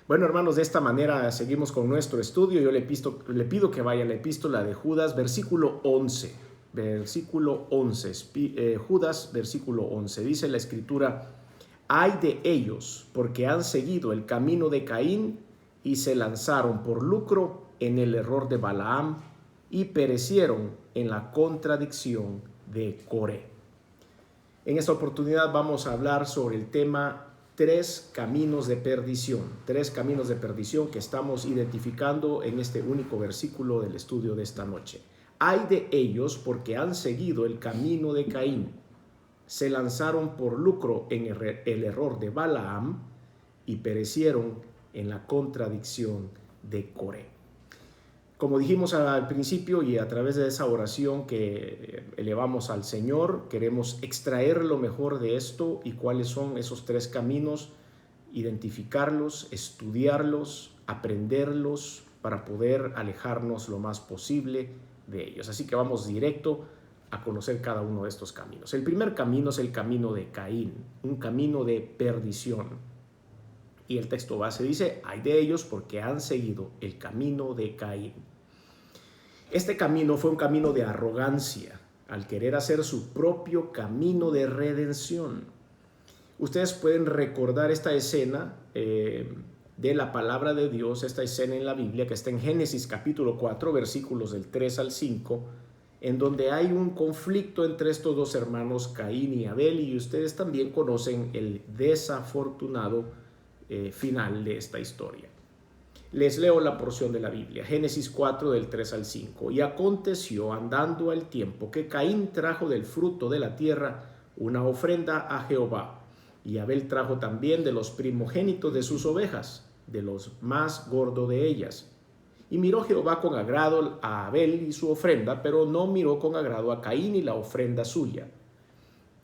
Bueno, hermanos, de esta manera seguimos con nuestro estudio. Yo le pido que vaya a la epístola de Judas, versículo 11. Versículo 11. Judas, versículo 11. Dice la escritura: hay de ellos, porque han seguido el camino de Caín y se lanzaron por lucro en el error de Balaam y perecieron en la contradicción de Coré. En esta oportunidad vamos a hablar sobre el tema tres caminos de perdición que estamos identificando en este único versículo del estudio de esta noche. Hay de ellos porque han seguido el camino de Caín, se lanzaron por lucro en el error de Balaam y perecieron en la contradicción de Coré. Como dijimos al principio y a través de esa oración que elevamos al Señor, queremos extraer lo mejor de esto y cuáles son esos tres caminos, identificarlos, estudiarlos, aprenderlos para poder alejarnos lo más posible de ellos. Así que vamos directo a conocer cada uno de estos caminos. El primer camino es el camino de Caín, un camino de perdición. Y el texto base dice: hay de ellos porque han seguido el camino de Caín. Este camino fue un camino de arrogancia, al querer hacer su propio camino de redención. Ustedes pueden recordar esta escena de la palabra de Dios, esta escena en la Biblia que está en Génesis capítulo 4, versículos del 3 al 5, en donde hay un conflicto entre estos dos hermanos, Caín y Abel, y ustedes también conocen el desafortunado final de esta historia. Les leo la porción de la Biblia, Génesis 4 del 3 al 5. Y aconteció, andando el tiempo, que Caín trajo del fruto de la tierra una ofrenda a Jehová, y Abel trajo también de los primogénitos de sus ovejas, de los más gordos de ellas. Y miró Jehová con agrado a Abel y su ofrenda, pero no miró con agrado a Caín y la ofrenda suya.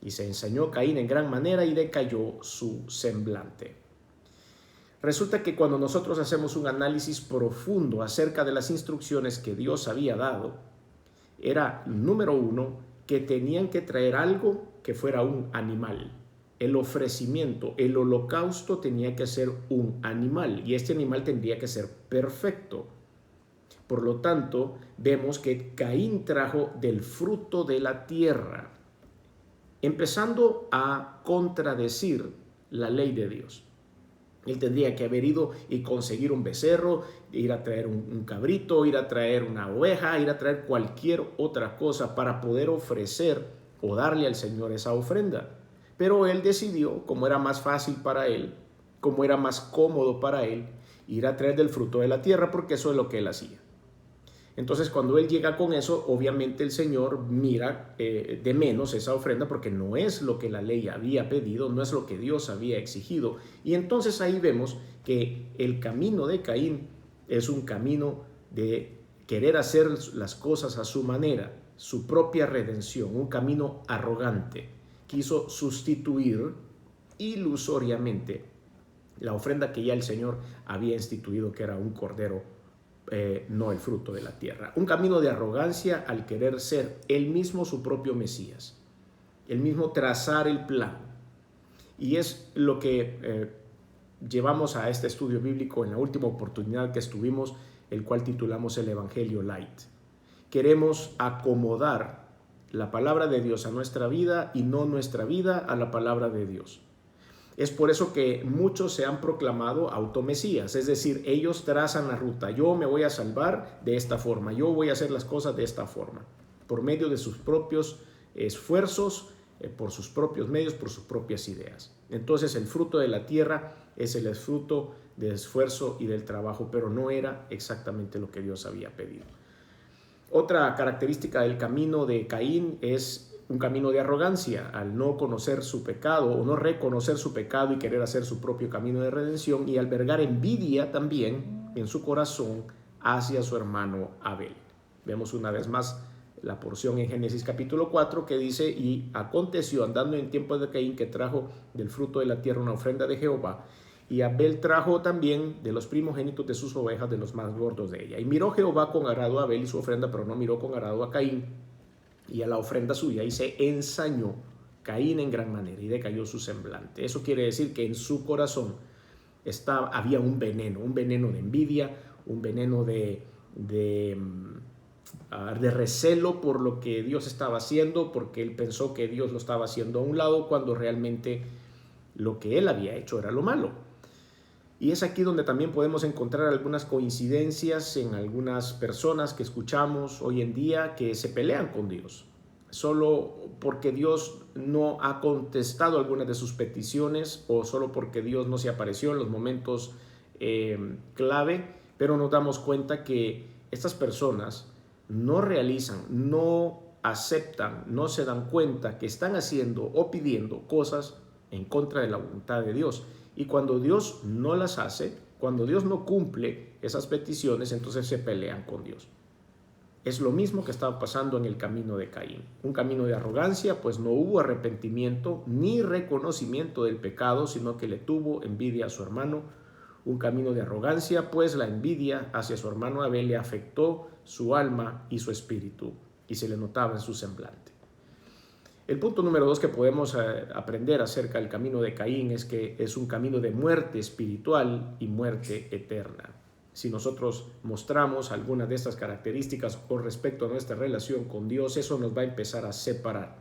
Y se ensañó Caín en gran manera y decayó su semblante. Resulta que cuando nosotros hacemos un análisis profundo acerca de las instrucciones que Dios había dado, era, número uno, que tenían que traer algo que fuera un animal. El ofrecimiento, el holocausto tenía que ser un animal y este animal tendría que ser perfecto. Por lo tanto, vemos que Caín trajo del fruto de la tierra, empezando a contradecir la ley de Dios. Él tendría que haber ido y conseguir un becerro, ir a traer un cabrito, ir a traer una oveja, ir a traer cualquier otra cosa para poder ofrecer o darle al Señor esa ofrenda. Pero él decidió, como era más fácil para él, como era más cómodo para él, ir a traer del fruto de la tierra, porque eso es lo que él hacía. Entonces, cuando él llega con eso, obviamente el Señor mira de menos esa ofrenda porque no es lo que la ley había pedido, no es lo que Dios había exigido. Y entonces ahí vemos que el camino de Caín es un camino de querer hacer las cosas a su manera, su propia redención, un camino arrogante. Quiso sustituir ilusoriamente la ofrenda que ya el Señor había instituido, que era un cordero, no el fruto de la tierra. Un camino de arrogancia al querer ser él mismo su propio Mesías, él mismo trazar el plan. Y es lo que llevamos a este estudio bíblico en la última oportunidad que estuvimos, el cual titulamos el Evangelio Light. Queremos acomodar la palabra de Dios a nuestra vida y no nuestra vida a la palabra de Dios. Es por eso que muchos se han proclamado automesías, es decir, ellos trazan la ruta. Yo me voy a salvar de esta forma, yo voy a hacer las cosas de esta forma, por medio de sus propios esfuerzos, por sus propios medios, por sus propias ideas. Entonces el fruto de la tierra es el fruto del esfuerzo y del trabajo, pero no era exactamente lo que Dios había pedido. Otra característica del camino de Caín es un camino de arrogancia, al no conocer su pecado o no reconocer su pecado y querer hacer su propio camino de redención, y albergar envidia también en su corazón hacia su hermano Abel. Vemos una vez más la porción en Génesis capítulo 4 que dice: y aconteció andando en tiempo de Caín que trajo del fruto de la tierra una ofrenda de Jehová, y Abel trajo también de los primogénitos de sus ovejas, de los más gordos de ella. Y miró Jehová con agrado a Abel y su ofrenda, pero no miró con agrado a Caín y a la ofrenda suya, y se ensañó Caín en gran manera y decayó su semblante. Eso quiere decir que en su corazón había un veneno de envidia, un veneno de recelo por lo que Dios estaba haciendo, porque él pensó que Dios lo estaba haciendo a un lado cuando realmente lo que él había hecho era lo malo. Y es aquí donde también podemos encontrar algunas coincidencias en algunas personas que escuchamos hoy en día que se pelean con Dios, solo porque Dios no ha contestado algunas de sus peticiones o solo porque Dios no se apareció en los momentos clave, pero nos damos cuenta que estas personas no realizan, no aceptan, no se dan cuenta que están haciendo o pidiendo cosas en contra de la voluntad de Dios. Y cuando Dios no las hace, cuando Dios no cumple esas peticiones, entonces se pelean con Dios. Es lo mismo que estaba pasando en el camino de Caín. Un camino de arrogancia, pues no hubo arrepentimiento ni reconocimiento del pecado, sino que le tuvo envidia a su hermano. Un camino de arrogancia, pues la envidia hacia su hermano Abel le afectó su alma y su espíritu, y se le notaba en su semblante. El punto número 2 que podemos aprender acerca del camino de Caín es que es un camino de muerte espiritual y muerte eterna. Si nosotros mostramos algunas de estas características con respecto a nuestra relación con Dios, eso nos va a empezar a separar.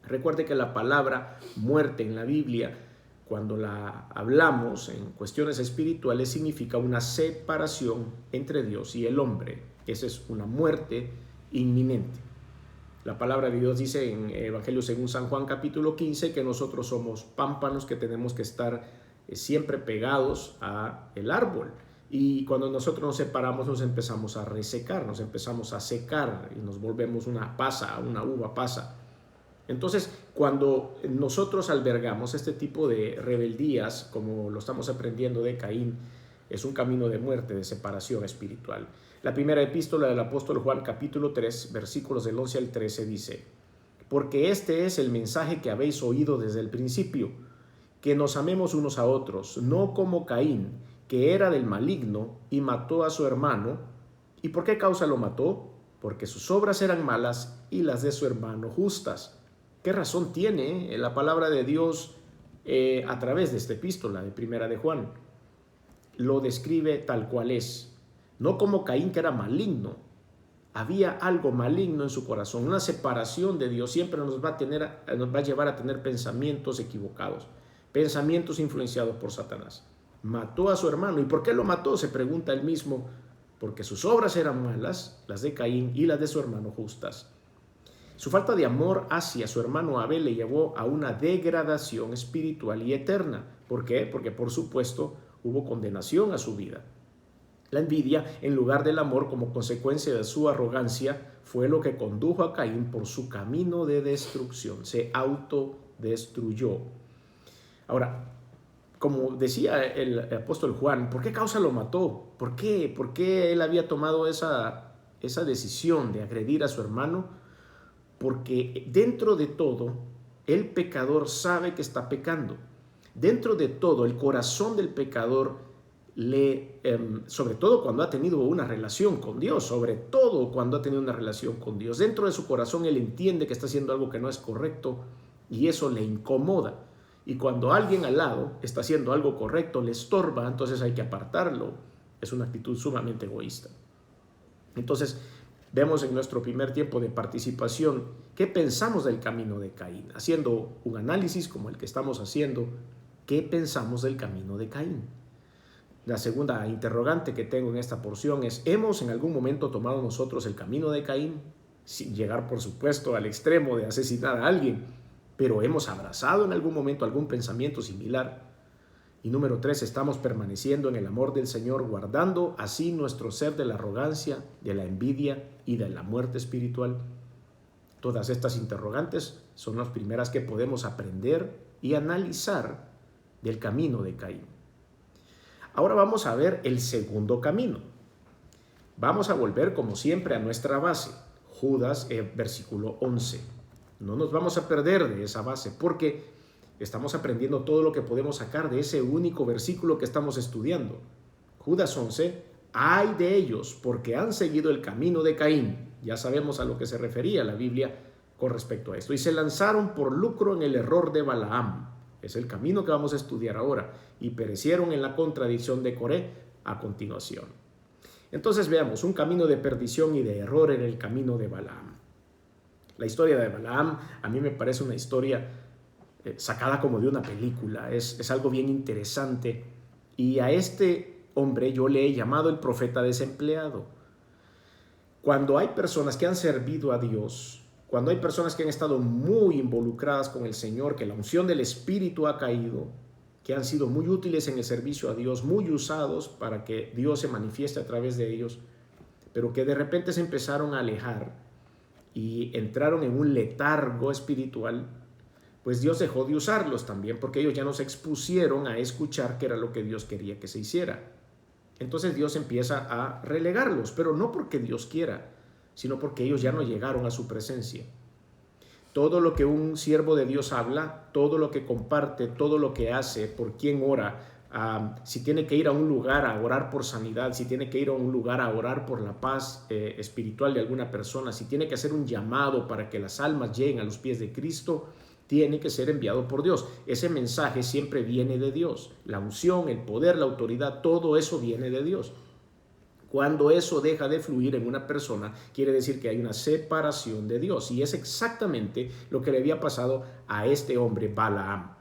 Recuerde que la palabra muerte en la Biblia, cuando la hablamos en cuestiones espirituales, significa una separación entre Dios y el hombre. Esa es una muerte inminente. La palabra de Dios dice en Evangelio según San Juan capítulo 15 que nosotros somos pámpanos que tenemos que estar siempre pegados al árbol. Y cuando nosotros nos separamos nos empezamos a resecar, nos empezamos a secar y nos volvemos una pasa, una uva pasa. Entonces, cuando nosotros albergamos este tipo de rebeldías, como lo estamos aprendiendo de Caín, es un camino de muerte, de separación espiritual. La primera epístola del apóstol Juan, capítulo 3, versículos del 11 al 13, dice: porque este es el mensaje que habéis oído desde el principio, que nos amemos unos a otros, no como Caín, que era del maligno y mató a su hermano. ¿Y por qué causa lo mató? Porque sus obras eran malas y las de su hermano justas. ¿Qué razón tiene la palabra de Dios a través de esta epístola de primera de Juan? Lo describe tal cual es. No como Caín, que era maligno. Había algo maligno en su corazón, una separación de Dios. Siempre nos va a llevar a tener pensamientos equivocados, pensamientos influenciados por Satanás. Mató a su hermano. ¿Y por qué lo mató? Se pregunta él mismo. Porque sus obras eran malas, las de Caín, y las de su hermano justas. Su falta de amor hacia su hermano Abel le llevó a una degradación espiritual y eterna. ¿Por qué? Porque por supuesto hubo condenación a su vida. La envidia, en lugar del amor, como consecuencia de su arrogancia, fue lo que condujo a Caín por su camino de destrucción. Se autodestruyó. Ahora, como decía el apóstol Juan, ¿por qué causa lo mató? ¿Por qué? ¿Por qué él había tomado esa decisión de agredir a su hermano? Porque dentro de todo, el pecador sabe que está pecando. Dentro de todo, el corazón del pecador sobre todo cuando ha tenido una relación con Dios, dentro de su corazón él entiende que está haciendo algo que no es correcto y eso le incomoda. Y cuando alguien al lado está haciendo algo correcto, le estorba, entonces hay que apartarlo. Es una actitud sumamente egoísta. Entonces, vemos en nuestro primer tiempo de participación qué pensamos del camino de Caín. Haciendo un análisis como el que estamos haciendo, ¿qué pensamos del camino de Caín? La segunda interrogante que tengo en esta porción es: ¿hemos en algún momento tomado nosotros el camino de Caín? Sin llegar, por supuesto, al extremo de asesinar a alguien, pero ¿hemos abrazado en algún momento algún pensamiento similar? Y número 3, ¿estamos permaneciendo en el amor del Señor, guardando así nuestro ser de la arrogancia, de la envidia y de la muerte espiritual? Todas estas interrogantes son las primeras que podemos aprender y analizar del camino de Caín. Ahora vamos a ver el segundo camino. Vamos a volver como siempre a nuestra base, Judas, versículo 11. No nos vamos a perder de esa base porque estamos aprendiendo todo lo que podemos sacar de ese único versículo que estamos estudiando. Judas 11, ay de ellos porque han seguido el camino de Caín. Ya sabemos a lo que se refería la Biblia con respecto a esto. Y se lanzaron por lucro en el error de Balaam, Es el camino que vamos a estudiar ahora. Y perecieron en la contradicción de Coré a continuación. Entonces veamos, un camino de perdición y de error en el camino de Balaam. La historia de Balaam a mí me parece una historia sacada como de una película. Es algo bien interesante. Y a este hombre yo le he llamado el profeta desempleado. Cuando hay personas que han servido a Dios, cuando hay personas que han estado muy involucradas con el Señor, que la unción del Espíritu ha caído, que han sido muy útiles en el servicio a Dios, muy usados para que Dios se manifieste a través de ellos, pero que de repente se empezaron a alejar y entraron en un letargo espiritual, pues Dios dejó de usarlos también, porque ellos ya no se expusieron a escuchar qué era lo que Dios quería que se hiciera. Entonces Dios empieza a relegarlos, pero no porque Dios quiera, sino porque ellos ya no llegaron a su presencia. Todo lo que un siervo de Dios habla, todo lo que comparte, todo lo que hace, por quién ora, si tiene que ir a un lugar a orar por sanidad, si tiene que ir a un lugar a orar por la paz espiritual de alguna persona, si tiene que hacer un llamado para que las almas lleguen a los pies de Cristo, tiene que ser enviado por Dios. Ese mensaje siempre viene de Dios. La unción, el poder, la autoridad, todo eso viene de Dios. Cuando eso deja de fluir en una persona, quiere decir que hay una separación de Dios. Y es exactamente lo que le había pasado a este hombre, Balaam.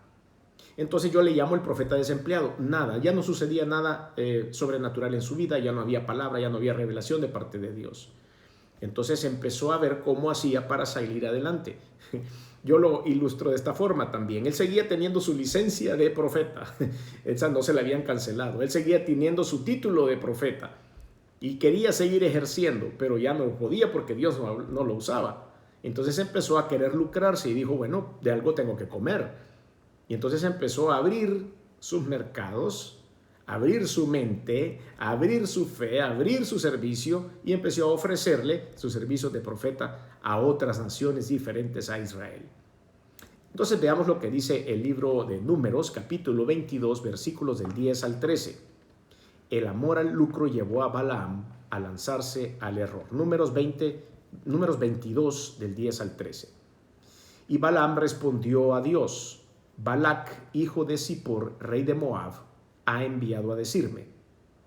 Entonces yo le llamo el profeta desempleado. Nada, ya no sucedía nada sobrenatural en su vida, ya no había palabra, ya no había revelación de parte de Dios. Entonces empezó a ver cómo hacía para salir adelante. Yo lo ilustro de esta forma también. Él seguía teniendo su licencia de profeta. Esa no se la habían cancelado. Él seguía teniendo su título de profeta y quería seguir ejerciendo, pero ya no podía porque Dios no lo usaba. Entonces empezó a querer lucrarse y dijo, bueno, de algo tengo que comer. Y entonces empezó a abrir sus mercados, abrir su mente, abrir su fe, abrir su servicio y empezó a ofrecerle su servicio de profeta a otras naciones diferentes a Israel. Entonces veamos lo que dice el libro de Números, capítulo 22, versículos del 10 al 13. El amor al lucro llevó a Balaam a lanzarse al error. Números 22, del 10 al 13. Y Balaam respondió a Dios, Balac, hijo de Zippor, rey de Moab, ha enviado a decirme,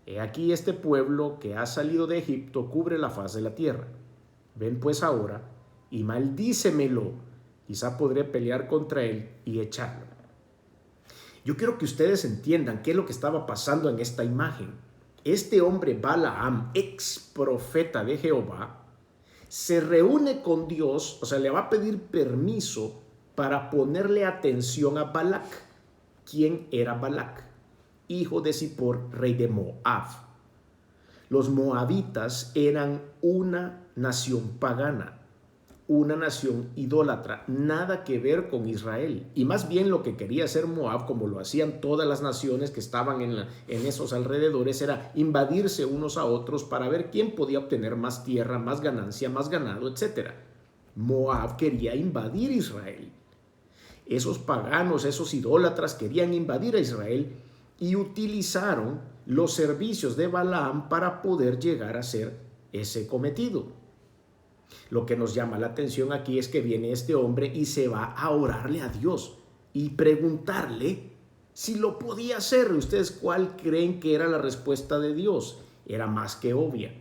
he aquí este pueblo que ha salido de Egipto cubre la faz de la tierra. Ven pues ahora y maldícemelo, quizá podré pelear contra él y echarlo. Yo quiero que ustedes entiendan qué es lo que estaba pasando en esta imagen. Este hombre Balaam, ex profeta de Jehová, se reúne con Dios, o sea, le va a pedir permiso para ponerle atención a Balac. ¿Quién era Balac? Hijo de Zippor, rey de Moab. Los moabitas eran una nación pagana, una nación idólatra, nada que ver con Israel. Y más bien lo que quería hacer Moab, como lo hacían todas las naciones que estaban en esos alrededores, era invadirse unos a otros para ver quién podía obtener más tierra, más ganancia, más ganado, etc. Moab quería invadir Israel. Esos paganos, esos idólatras querían invadir a Israel y utilizaron los servicios de Balaam para poder llegar a hacer ese cometido. Lo que nos llama la atención aquí es que viene este hombre y se va a orarle a Dios y preguntarle si lo podía hacer. ¿Ustedes cuál creen que era la respuesta de Dios? Era más que obvia.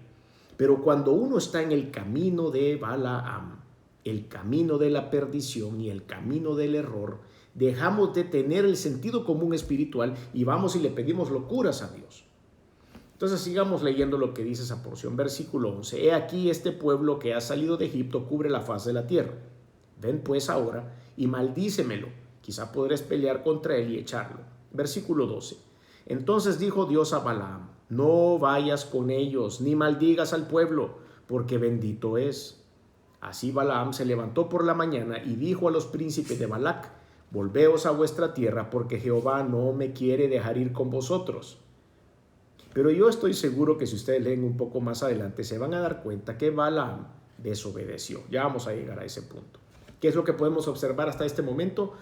Pero cuando uno está en el camino de Balaam, el camino de la perdición y el camino del error, dejamos de tener el sentido común espiritual y vamos y le pedimos locuras a Dios. Entonces sigamos leyendo lo que dice esa porción, versículo 11. He aquí este pueblo que ha salido de Egipto cubre la faz de la tierra. Ven pues ahora y maldícemelo, quizá podrás pelear contra él y echarlo. Versículo 12. Entonces dijo Dios a Balaam, no vayas con ellos, ni maldigas al pueblo, porque bendito es. Así Balaam se levantó por la mañana y dijo a los príncipes de Balac, volveos a vuestra tierra, porque Jehová no me quiere dejar ir con vosotros. Pero yo estoy seguro que si ustedes leen un poco más adelante, se van a dar cuenta que Balaam desobedeció. Ya vamos a llegar a ese punto. ¿Qué es lo que podemos observar hasta este momento?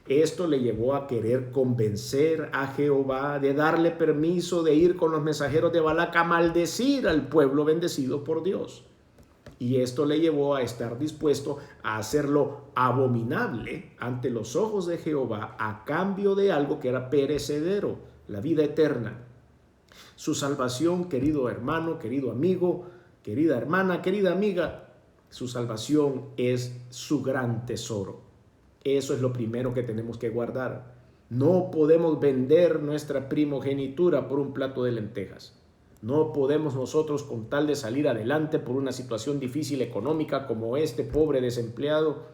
Esto le llevó a querer convencer a Jehová de darle permiso de ir con los mensajeros de Balac a maldecir al pueblo bendecido por Dios. Y esto le llevó a estar dispuesto a hacerlo abominable ante los ojos de Jehová a cambio de algo que era perecedero, la vida eterna. Su salvación, querido hermano, querido amigo, querida hermana, querida amiga, su salvación es su gran tesoro. Eso es lo primero que tenemos que guardar. No podemos vender nuestra primogenitura por un plato de lentejas. No podemos nosotros, con tal de salir adelante por una situación difícil económica como este pobre desempleado,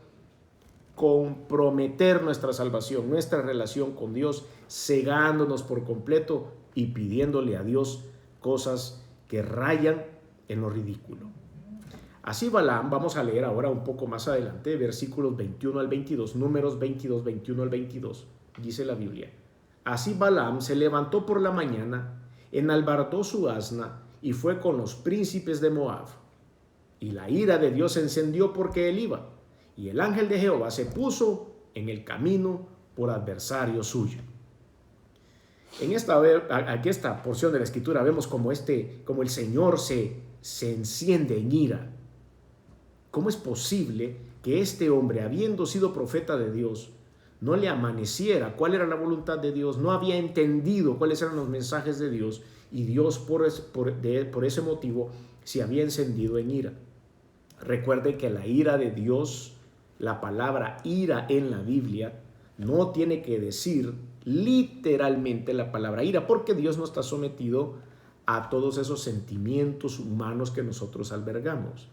comprometer nuestra salvación, nuestra relación con Dios, cegándonos por completo y pidiéndole a Dios cosas que rayan en lo ridículo. Así Balaam, vamos a leer ahora un poco más adelante, versículos 21 al 22, números 22, 21 al 22, dice la Biblia. Así Balaam se levantó por la mañana, enalbardó su asna y fue con los príncipes de Moab. Y la ira de Dios se encendió porque él iba, y el ángel de Jehová se puso en el camino por adversario suyo. En esta porción de la escritura vemos como el Señor se enciende en ira. ¿Cómo es posible que este hombre, habiendo sido profeta de Dios, no le amaneciera cuál era la voluntad de Dios, no había entendido cuáles eran los mensajes de Dios, y Dios por ese motivo se había encendido en ira? Recuerden que la ira de Dios, la palabra ira en la Biblia, no tiene que decir literalmente la palabra ira, porque Dios no está sometido a todos esos sentimientos humanos que nosotros albergamos.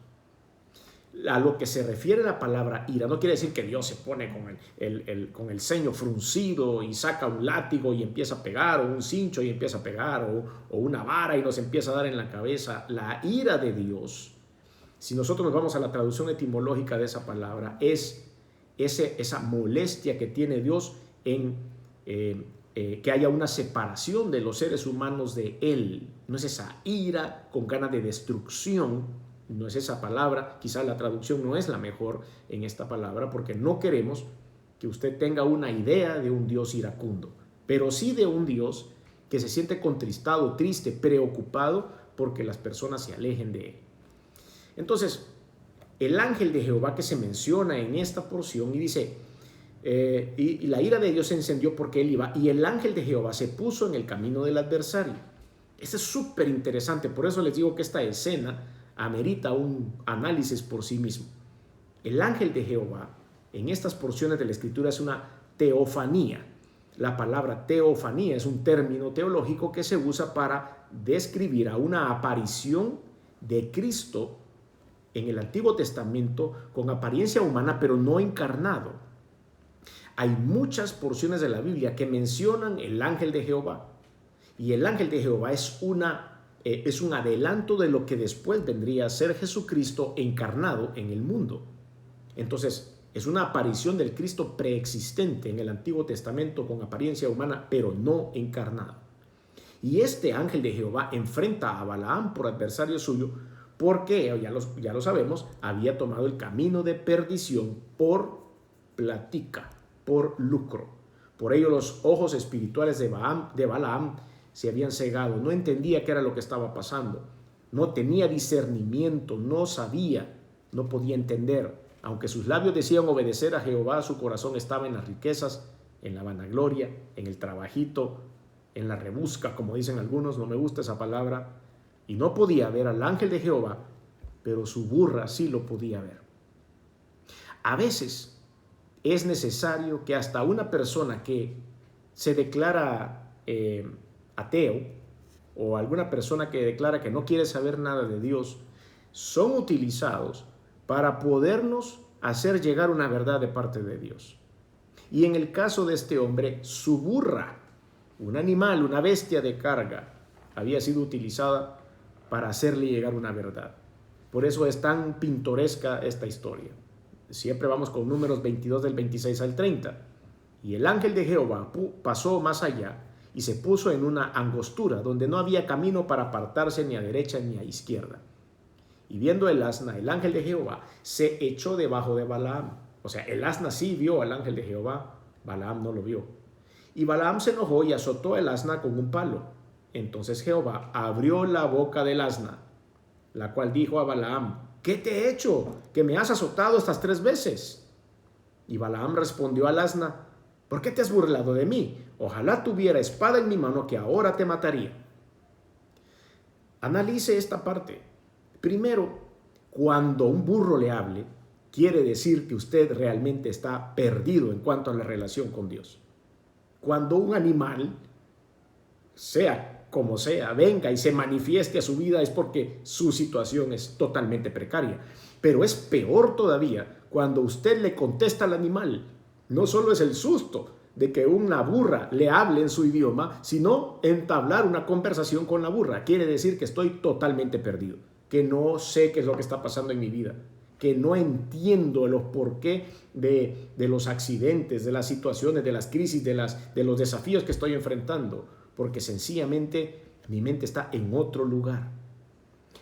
A lo que se refiere la palabra ira no quiere decir que Dios se pone con el ceño fruncido y saca un látigo y empieza a pegar, o un cincho y empieza a pegar, o una vara y nos empieza a dar en la cabeza. La ira de Dios, si nosotros nos vamos a la traducción etimológica de esa palabra, es esa molestia que tiene Dios en que haya una separación de los seres humanos de Él. No es esa ira con ganas de destrucción. No es esa palabra, quizás la traducción no es la mejor en esta palabra, porque no queremos que usted tenga una idea de un Dios iracundo, pero sí de un Dios que se siente contristado, triste, preocupado porque las personas se alejen de Él. Entonces, el ángel de Jehová que se menciona en esta porción y dice, y la ira de Dios se encendió porque él iba, y el ángel de Jehová se puso en el camino del adversario. Esto es súper interesante, por eso les digo que esta escena amerita un análisis por sí mismo. El ángel de Jehová en estas porciones de la escritura es una teofanía. La palabra teofanía es un término teológico que se usa para describir a una aparición de Cristo en el Antiguo Testamento con apariencia humana, pero no encarnado. Hay muchas porciones de la Biblia que mencionan el ángel de Jehová, y el ángel de Jehová es un adelanto de lo que después vendría a ser Jesucristo encarnado en el mundo. Entonces, es una aparición del Cristo preexistente en el Antiguo Testamento con apariencia humana, pero no encarnado. Y este ángel de Jehová enfrenta a Balaam por adversario suyo, porque, ya lo sabemos, había tomado el camino de perdición por plática, por lucro. Por ello los ojos espirituales de Balaam se habían cegado, no entendía qué era lo que estaba pasando, no tenía discernimiento, no sabía, no podía entender. Aunque sus labios decían obedecer a Jehová, su corazón estaba en las riquezas, en la vanagloria, en el trabajito, en la rebusca, como dicen algunos, no me gusta esa palabra, y no podía ver al ángel de Jehová, pero su burra sí lo podía ver. A veces es necesario que hasta una persona que se declara ateo, o alguna persona que declara que no quiere saber nada de Dios, son utilizados para podernos hacer llegar una verdad de parte de Dios. Y en el caso de este hombre, su burra, un animal, una bestia de carga, había sido utilizada para hacerle llegar una verdad. Por eso es tan pintoresca esta historia. Siempre vamos con números 22 del 26 al 30. Y el ángel de Jehová pasó más allá y se puso en una angostura donde no había camino para apartarse ni a derecha ni a izquierda. Y viendo el asna, el ángel de Jehová se echó debajo de Balaam. O sea, el asna sí vio al ángel de Jehová, Balaam no lo vio. Y Balaam se enojó y azotó el asna con un palo. Entonces Jehová abrió la boca del asna, la cual dijo a Balaam: ¿qué te he hecho que me has azotado estas 3 veces? Y Balaam respondió al asna, ¿por qué te has burlado de mí? Ojalá tuviera espada en mi mano que ahora te mataría. Analice esta parte. Primero, cuando un burro le hable, quiere decir que usted realmente está perdido en cuanto a la relación con Dios. Cuando un animal, sea como sea, venga y se manifieste a su vida, es porque su situación es totalmente precaria. Pero es peor todavía cuando usted le contesta al animal. No solo es el susto de que una burra le hable en su idioma, sino entablar una conversación con la burra. Quiere decir que estoy totalmente perdido, que no sé qué es lo que está pasando en mi vida, que no entiendo los porqué de los accidentes, de las situaciones, de las crisis, de los desafíos que estoy enfrentando, porque sencillamente mi mente está en otro lugar.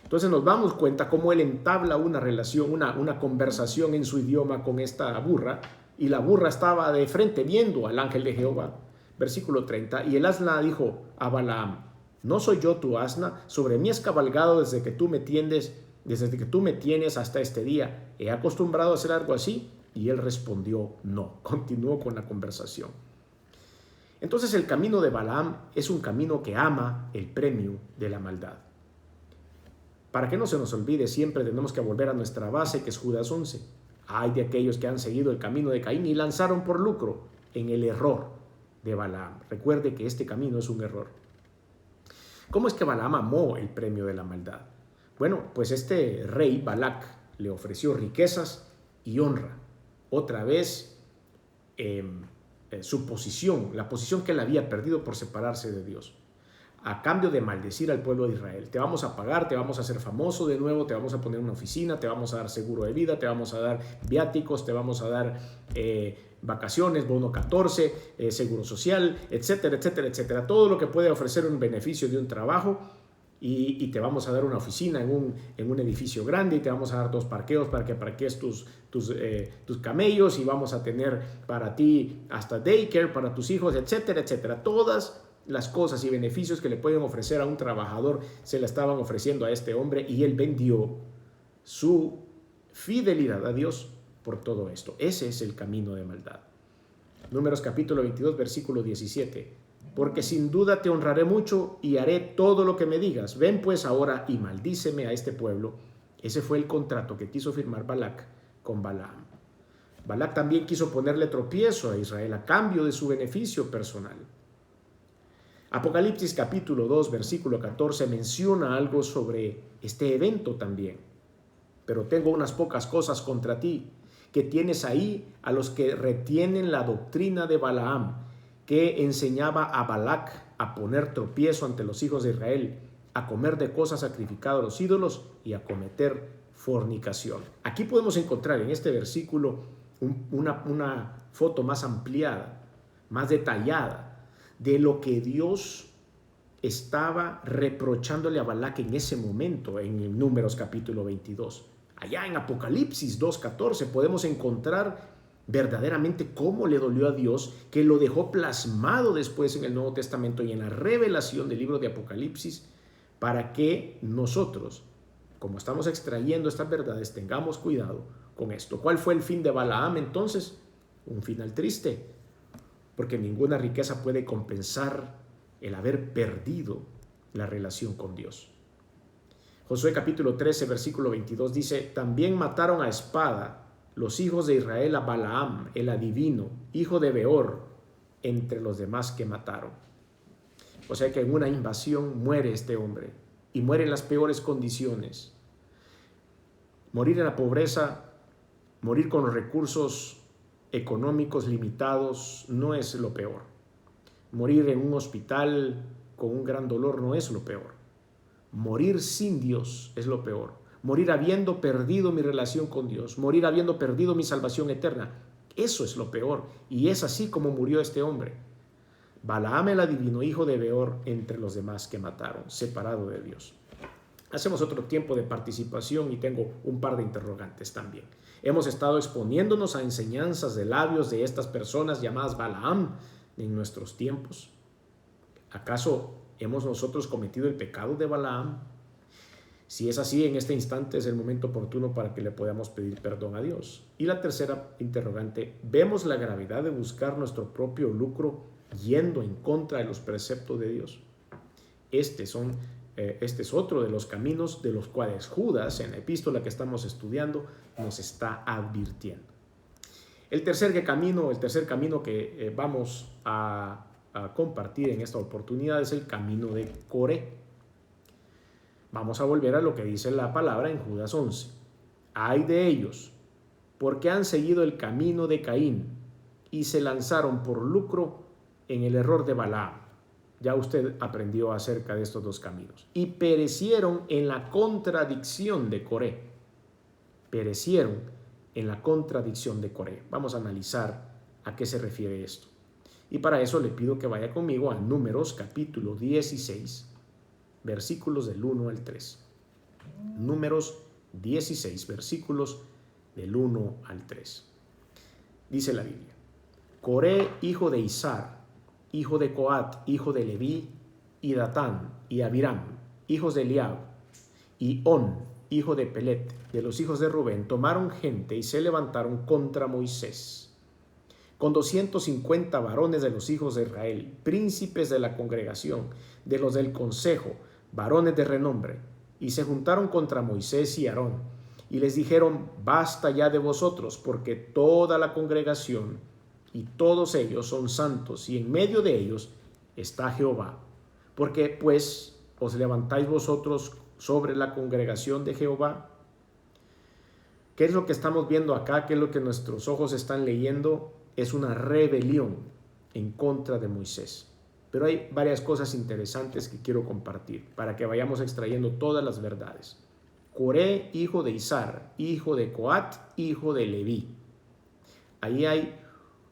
Entonces nos damos cuenta cómo él entabla una relación, una conversación en su idioma con esta burra, y la burra estaba de frente viendo al ángel de Jehová. Versículo 30, y el asna dijo a Balaam, ¿no soy yo tu asna? Sobre mí has cabalgado desde que tú me tienes hasta este día. ¿He acostumbrado a hacer algo así? Y él respondió, no. Continuó con la conversación. Entonces el camino de Balaam es un camino que ama el premio de la maldad. Para que no se nos olvide, siempre tenemos que volver a nuestra base, que es Judas 11. Hay de aquellos que han seguido el camino de Caín y lanzaron por lucro en el error de Balaam. Recuerde que este camino es un error. ¿Cómo es que Balaam amó el premio de la maldad? Bueno, pues este rey Balac le ofreció riquezas y honra. Otra vez su posición, la posición que él había perdido por separarse de Dios, a cambio de maldecir al pueblo de Israel. Te vamos a pagar, te vamos a hacer famoso de nuevo, te vamos a poner una oficina, te vamos a dar seguro de vida, te vamos a dar viáticos, te vamos a dar vacaciones, bono 14, seguro social, etcétera, etcétera, etcétera. Todo lo que puede ofrecer un beneficio de un trabajo, y te vamos a dar una oficina en un edificio grande, y te vamos a dar 2 parqueos para que parquees tus camellos, y vamos a tener para ti hasta daycare para tus hijos, etcétera, etcétera. Todas las cosas y beneficios que le pueden ofrecer a un trabajador se la estaban ofreciendo a este hombre, y él vendió su fidelidad a Dios por todo esto. Ese es el camino de maldad. Números capítulo 22, versículo 17. Porque sin duda te honraré mucho y haré todo lo que me digas. Ven pues ahora y maldíceme a este pueblo. Ese fue el contrato que quiso firmar Balac con Balaam. Balac también quiso ponerle tropiezo a Israel a cambio de su beneficio personal. Apocalipsis capítulo 2, versículo 14 menciona algo sobre este evento también. Pero tengo unas pocas cosas contra ti, que tienes ahí a los que retienen la doctrina de Balaam, que enseñaba a Balac a poner tropiezo ante los hijos de Israel, a comer de cosas sacrificadas a los ídolos y a cometer fornicación. Aquí podemos encontrar en este versículo una foto más ampliada, más detallada, de lo que Dios estaba reprochándole a Balac en ese momento, en Números capítulo 22. Allá en Apocalipsis 2:14 podemos encontrar verdaderamente cómo le dolió a Dios, que lo dejó plasmado después en el Nuevo Testamento y en la revelación del libro de Apocalipsis, para que nosotros, como estamos extrayendo estas verdades, tengamos cuidado con esto. ¿Cuál fue el fin de Balaam entonces? Un final triste, porque ninguna riqueza puede compensar el haber perdido la relación con Dios. Josué capítulo 13, versículo 22 dice, también mataron a espada los hijos de Israel a Balaam, el adivino, hijo de Beor, entre los demás que mataron. O sea que en una invasión muere este hombre, y muere en las peores condiciones. Morir en la pobreza, morir con los recursos económicos limitados no es lo peor. Morir en un hospital con un gran dolor no es lo peor. Morir sin Dios es lo peor. Morir habiendo perdido mi relación con Dios, morir habiendo perdido mi salvación eterna, eso es lo peor. Y es así como murió este hombre. Balaam el adivino, hijo de Beor, entre los demás que mataron, separado de Dios. Hacemos otro tiempo de participación y tengo un par de interrogantes también. Hemos estado exponiéndonos a enseñanzas de labios de estas personas llamadas Balaam en nuestros tiempos. ¿Acaso hemos nosotros cometido el pecado de Balaam? Si es así, en este instante es el momento oportuno para que le podamos pedir perdón a Dios. Y la tercera interrogante, ¿vemos la gravedad de buscar nuestro propio lucro yendo en contra de los preceptos de Dios? Este es otro de los caminos de los cuales Judas, en la epístola que estamos estudiando, nos está advirtiendo. El tercer camino que vamos a compartir en esta oportunidad es el camino de Coré. Vamos a volver a lo que dice la palabra en Judas 11. Ay de ellos, porque han seguido el camino de Caín y se lanzaron por lucro en el error de Balaam. Ya usted aprendió acerca de estos dos caminos. Y perecieron en la contradicción de Coré. Perecieron en la contradicción de Coré. Vamos a analizar a qué se refiere esto. Y para eso le pido que vaya conmigo a Números capítulo 16, versículos del 1 al 3. Números 16, versículos del 1 al 3. Dice la Biblia: Coré, hijo de Izar, hijo de Coat, hijo de Leví, y Datán, y Abiram, hijos de Eliab, y On, hijo de Pelet, de los hijos de Rubén, tomaron gente y se levantaron contra Moisés, con 250 varones de los hijos de Israel, príncipes de la congregación, de los del consejo, varones de renombre, y se juntaron contra Moisés y Aarón, y les dijeron: basta ya de vosotros, porque toda la congregación y todos ellos son santos, y en medio de ellos está Jehová. Porque pues os levantáis vosotros sobre la congregación de Jehová. ¿Qué es lo que estamos viendo acá? ¿Qué es lo que nuestros ojos están leyendo? Es una rebelión en contra de Moisés. Pero hay varias cosas interesantes que quiero compartir para que vayamos extrayendo todas las verdades. Coré, hijo de Izar, hijo de Coat, hijo de Leví. Ahí hay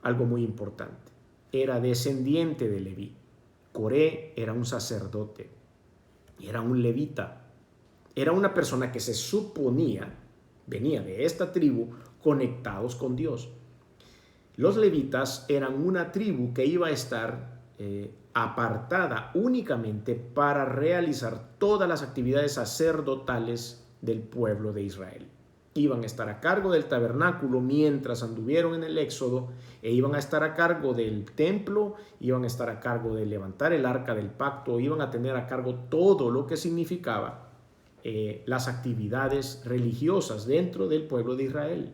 algo muy importante. Era descendiente de Leví. Coré era un sacerdote, era un levita, era una persona que se suponía venía de esta tribu conectados con Dios. Los levitas eran una tribu que iba a estar apartada únicamente para realizar todas las actividades sacerdotales del pueblo de Israel. Iban a estar a cargo del tabernáculo mientras anduvieron en el Éxodo, e iban a estar a cargo del templo, iban a estar a cargo de levantar el arca del pacto, iban a tener a cargo todo lo que significaba las actividades religiosas dentro del pueblo de Israel.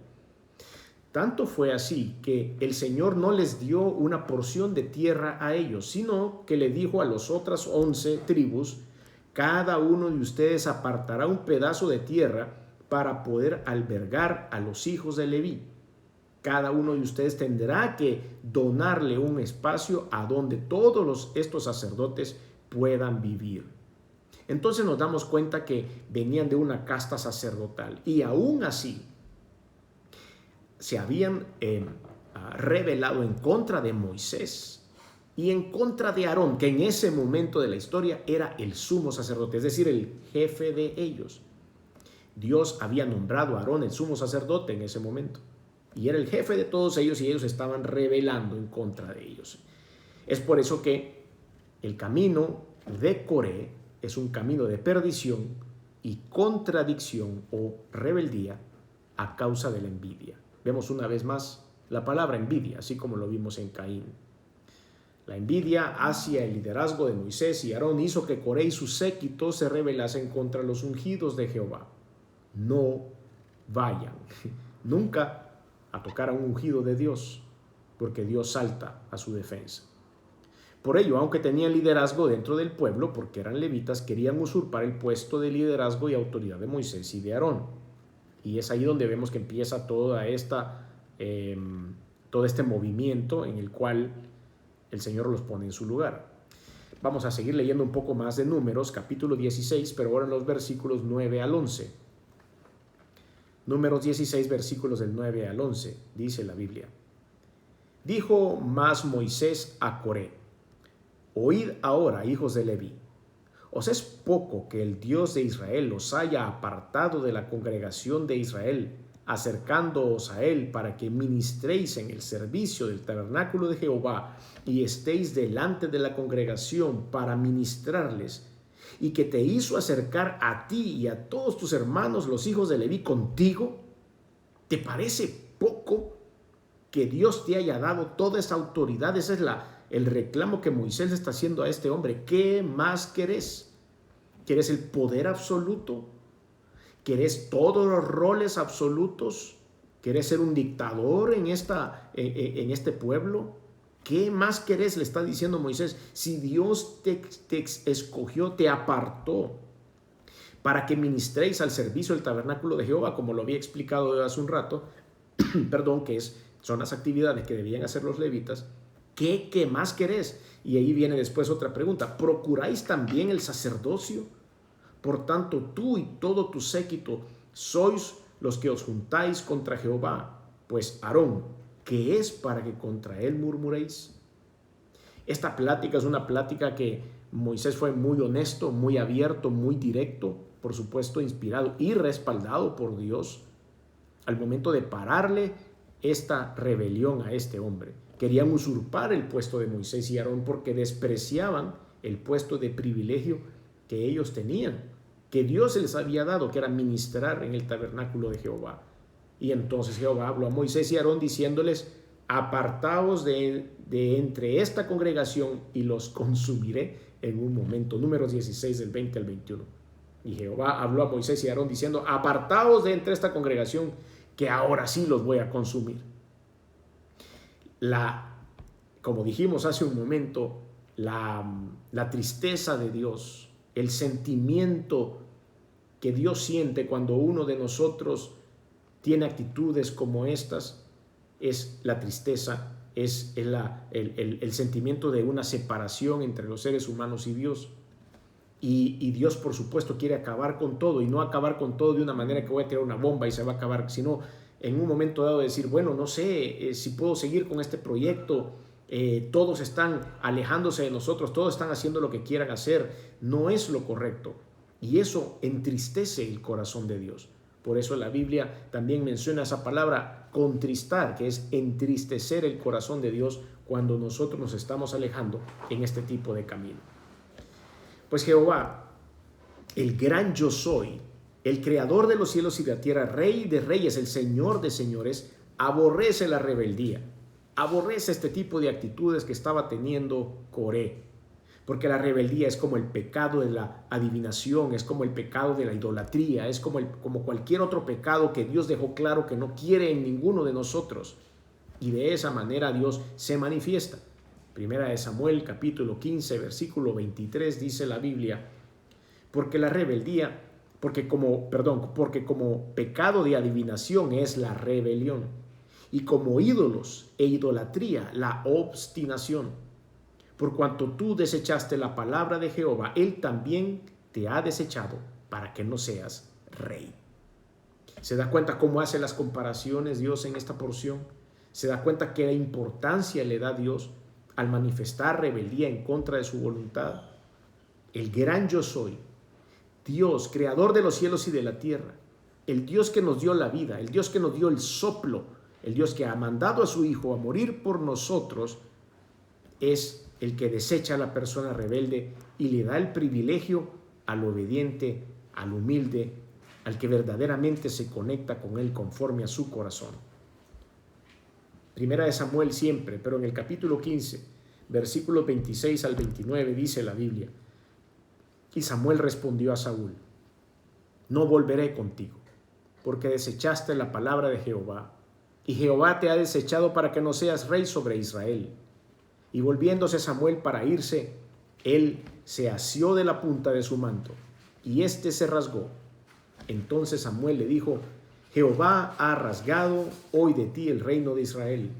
Tanto fue así que el Señor no les dio una porción de tierra a ellos, sino que le dijo a las otras 11 tribus: cada uno de ustedes apartará un pedazo de tierra para poder albergar a los hijos de Leví. Cada uno de ustedes tendrá que donarle un espacio a donde todos estos sacerdotes puedan vivir. Entonces nos damos cuenta que venían de una casta sacerdotal y aún así se habían rebelado en contra de Moisés y en contra de Aarón, que en ese momento de la historia era el sumo sacerdote, es decir, el jefe de ellos. Dios había nombrado a Aarón el sumo sacerdote en ese momento y era el jefe de todos ellos, y ellos estaban rebelando en contra de ellos. Es por eso que el camino de Coré es un camino de perdición y contradicción o rebeldía a causa de la envidia. Vemos una vez más la palabra envidia, así como lo vimos en Caín. La envidia hacia el liderazgo de Moisés y Aarón hizo que Coré y su séquito se rebelasen contra los ungidos de Jehová. No vayan nunca a tocar a un ungido de Dios, porque Dios salta a su defensa. Por ello, aunque tenían liderazgo dentro del pueblo, porque eran levitas, querían usurpar el puesto de liderazgo y autoridad de Moisés y de Aarón. Y es ahí donde vemos que empieza todo este movimiento en el cual el Señor los pone en su lugar. Vamos a seguir leyendo un poco más de Números, capítulo 16, pero ahora en los versículos 9 al 11. Números 16, versículos del 9 al 11, dice la Biblia. Dijo más Moisés a Coré: oíd ahora, hijos de Leví, ¿os es poco que el Dios de Israel os haya apartado de la congregación de Israel, acercándoos a él para que ministréis en el servicio del tabernáculo de Jehová y estéis delante de la congregación para ministrarles? y que te hizo acercar a ti y a todos tus hermanos, los hijos de Leví, contigo, ¿te parece poco que Dios te haya dado toda esa autoridad? Ese es el reclamo que Moisés está haciendo a este hombre. ¿Qué más querés? ¿Querés el poder absoluto? ¿Querés todos los roles absolutos? ¿Querés ser un dictador en este pueblo? ¿Qué más querés? Le está diciendo Moisés. Si Dios te escogió, te apartó para que ministréis al servicio del tabernáculo de Jehová, como lo había explicado hace un rato, perdón, son las actividades que debían hacer los levitas. ¿Qué más querés? Y ahí viene después otra pregunta. ¿Procuráis también el sacerdocio? Por tanto, tú y todo tu séquito sois los que os juntáis contra Jehová. Pues Aarón, ¿qué es para que contra él murmuréis? Esta plática es una plática que Moisés fue muy honesto, muy abierto, muy directo, por supuesto inspirado y respaldado por Dios al momento de pararle esta rebelión a este hombre. Querían usurpar el puesto de Moisés y Aarón porque despreciaban el puesto de privilegio que ellos tenían, que Dios les había dado, que era ministrar en el tabernáculo de Jehová. Y entonces Jehová habló a Moisés y Aarón diciéndoles: apartaos de entre esta congregación y los consumiré en un momento. Números 16 del 20 al 21. Y Jehová habló a Moisés y Aarón diciendo: apartaos de entre esta congregación, que ahora sí los voy a consumir. Como dijimos hace un momento, la tristeza de Dios, el sentimiento que Dios siente cuando uno de nosotros tiene actitudes como estas, es la tristeza, es el sentimiento de una separación entre los seres humanos y Dios. Y Dios, por supuesto, quiere acabar con todo, y no acabar con todo de una manera que voy a tirar una bomba y se va a acabar, sino en un momento dado decir: bueno, no sé si puedo seguir con este proyecto, todos están alejándose de nosotros, todos están haciendo lo que quieran hacer, no es lo correcto. Y eso entristece el corazón de Dios. Por eso la Biblia también menciona esa palabra contristar, que es entristecer el corazón de Dios cuando nosotros nos estamos alejando en este tipo de camino. Pues Jehová, el gran yo soy, el creador de los cielos y de la tierra, rey de reyes, el señor de señores, aborrece la rebeldía, aborrece este tipo de actitudes que estaba teniendo Coré, porque la rebeldía es como el pecado de la adivinación, es como el pecado de la idolatría, es como cualquier otro pecado que Dios dejó claro que no quiere en ninguno de nosotros, y de esa manera Dios se manifiesta. Primera de Samuel, capítulo 15, versículo 23, dice la Biblia: porque la rebeldía, porque como pecado de adivinación es la rebelión, y como ídolos e idolatría la obstinación. Por cuanto tú desechaste la palabra de Jehová, él también te ha desechado para que no seas rey. ¿Se da cuenta cómo hace las comparaciones Dios en esta porción? ¿Se da cuenta qué importancia le da Dios al manifestar rebeldía en contra de su voluntad? El gran yo soy, Dios, creador de los cielos y de la tierra, el Dios que nos dio la vida, el Dios que nos dio el soplo, el Dios que ha mandado a su Hijo a morir por nosotros, es el que desecha a la persona rebelde y le da el privilegio al obediente, al humilde, al que verdaderamente se conecta con él conforme a su corazón. Primera de Samuel siempre, pero en el capítulo 15, versículos 26 al 29, dice la Biblia: y Samuel respondió a Saúl: no volveré contigo, porque desechaste la palabra de Jehová, y Jehová te ha desechado para que no seas rey sobre Israel. Y volviéndose Samuel para irse, él se asió de la punta de su manto, y éste se rasgó. Entonces Samuel le dijo: Jehová ha rasgado hoy de ti el reino de Israel,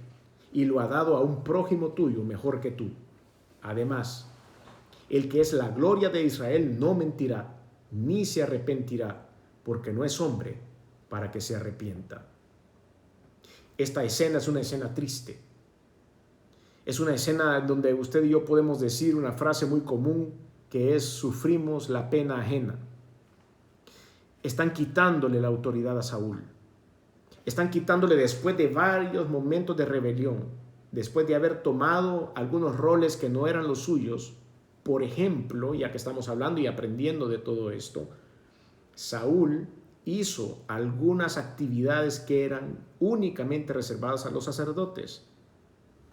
y lo ha dado a un prójimo tuyo mejor que tú. Además, el que es la gloria de Israel no mentirá, ni se arrepentirá, porque no es hombre para que se arrepienta. Esta escena es una escena triste. Es una escena donde usted y yo podemos decir una frase muy común, que es: sufrimos la pena ajena. Están quitándole la autoridad a Saúl. Están quitándole, después de varios momentos de rebelión, después de haber tomado algunos roles que no eran los suyos, Por ejemplo, ya que estamos hablando y aprendiendo de todo esto, Saúl hizo algunas actividades que eran únicamente reservadas a los sacerdotes.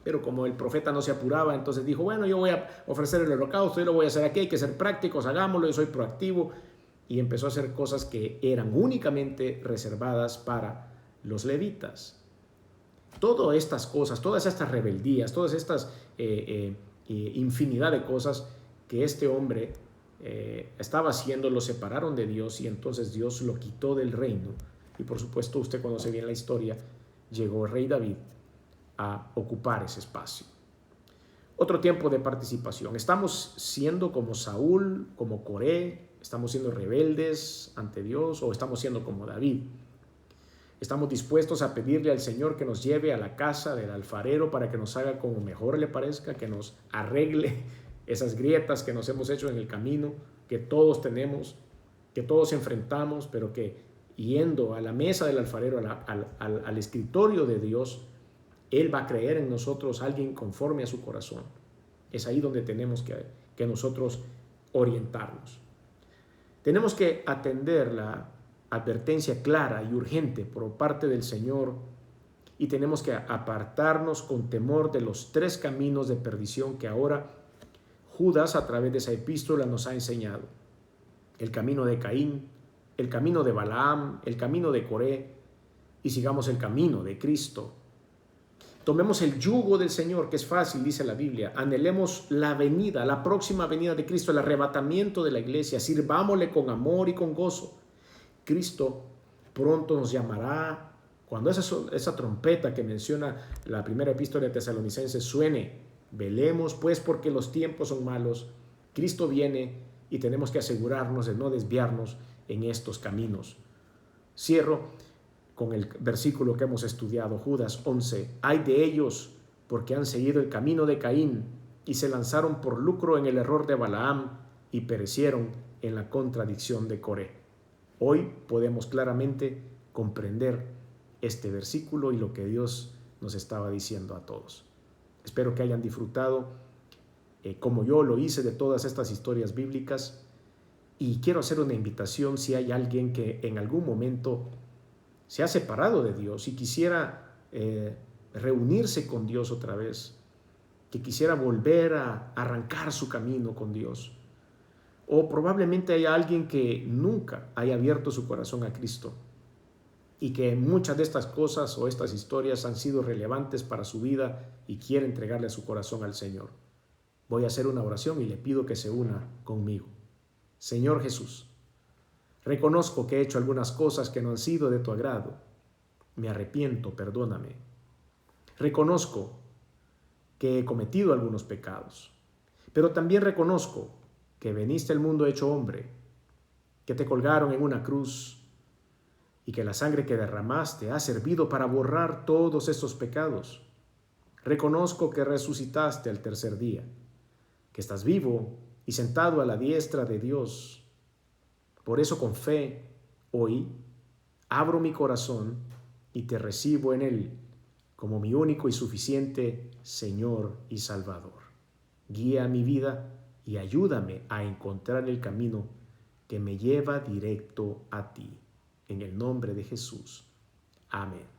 Pero como el profeta no se apuraba, entonces dijo, bueno, yo voy a ofrecer el holocausto, yo lo voy a hacer aquí, hay que ser prácticos, hagámoslo, yo soy proactivo. Y empezó a hacer cosas que eran únicamente reservadas para los levitas. Todas estas cosas, todas estas rebeldías, todas estas infinidad de cosas que este hombre estaba haciendo, lo separaron de Dios y entonces Dios lo quitó del reino. Y por supuesto usted conoce bien la historia, llegó el rey David a ocupar ese espacio. Otro tiempo de participación. Estamos siendo como Saúl, como Coré, estamos siendo rebeldes ante Dios o estamos siendo como David. Estamos dispuestos a pedirle al Señor que nos lleve a la casa del alfarero para que nos haga como mejor le parezca, que nos arregle esas grietas que nos hemos hecho en el camino, que todos tenemos, que todos enfrentamos, pero que yendo a la mesa del alfarero, al escritorio de Dios, Él va a creer en nosotros alguien conforme a su corazón. Es ahí donde tenemos que nosotros orientarnos. Tenemos que atender la advertencia clara y urgente por parte del Señor y tenemos que apartarnos con temor de los 3 caminos de perdición que ahora Judas a través de esa epístola nos ha enseñado. El camino de Caín, el camino de Balaam, el camino de Coré y sigamos el camino de Cristo. Tomemos el yugo del Señor, que es fácil, dice la Biblia. Anhelemos la venida, la próxima venida de Cristo, el arrebatamiento de la iglesia. Sirvámosle con amor y con gozo. Cristo pronto nos llamará. Cuando esa trompeta que menciona la primera epístola de Tesalonicenses suene, velemos pues porque los tiempos son malos. Cristo viene y tenemos que asegurarnos de no desviarnos en estos caminos. Cierro con el versículo que hemos estudiado, Judas 11. Ay de ellos, porque han seguido el camino de Caín y se lanzaron por lucro en el error de Balaam y perecieron en la contradicción de Coré. Hoy podemos claramente comprender este versículo y lo que Dios nos estaba diciendo a todos. Espero que hayan disfrutado, como yo lo hice, de todas estas historias bíblicas, y quiero hacer una invitación si hay alguien que en algún momento se ha separado de Dios y quisiera reunirse con Dios otra vez, que quisiera volver a arrancar su camino con Dios. O probablemente haya alguien que nunca haya abierto su corazón a Cristo y que muchas de estas cosas o estas historias han sido relevantes para su vida y quiere entregarle su corazón al Señor. Voy a hacer una oración y le pido que se una conmigo. Señor Jesús, reconozco que he hecho algunas cosas que no han sido de tu agrado. Me arrepiento, perdóname. Reconozco que he cometido algunos pecados, pero también reconozco que veniste al mundo hecho hombre, que te colgaron en una cruz y que la sangre que derramaste ha servido para borrar todos estos pecados. Reconozco que resucitaste al tercer día, que estás vivo y sentado a la diestra de Dios. Por eso con fe, hoy, abro mi corazón y te recibo en él como mi único y suficiente Señor y Salvador. Guía mi vida y ayúdame a encontrar el camino que me lleva directo a ti. En el nombre de Jesús. Amén.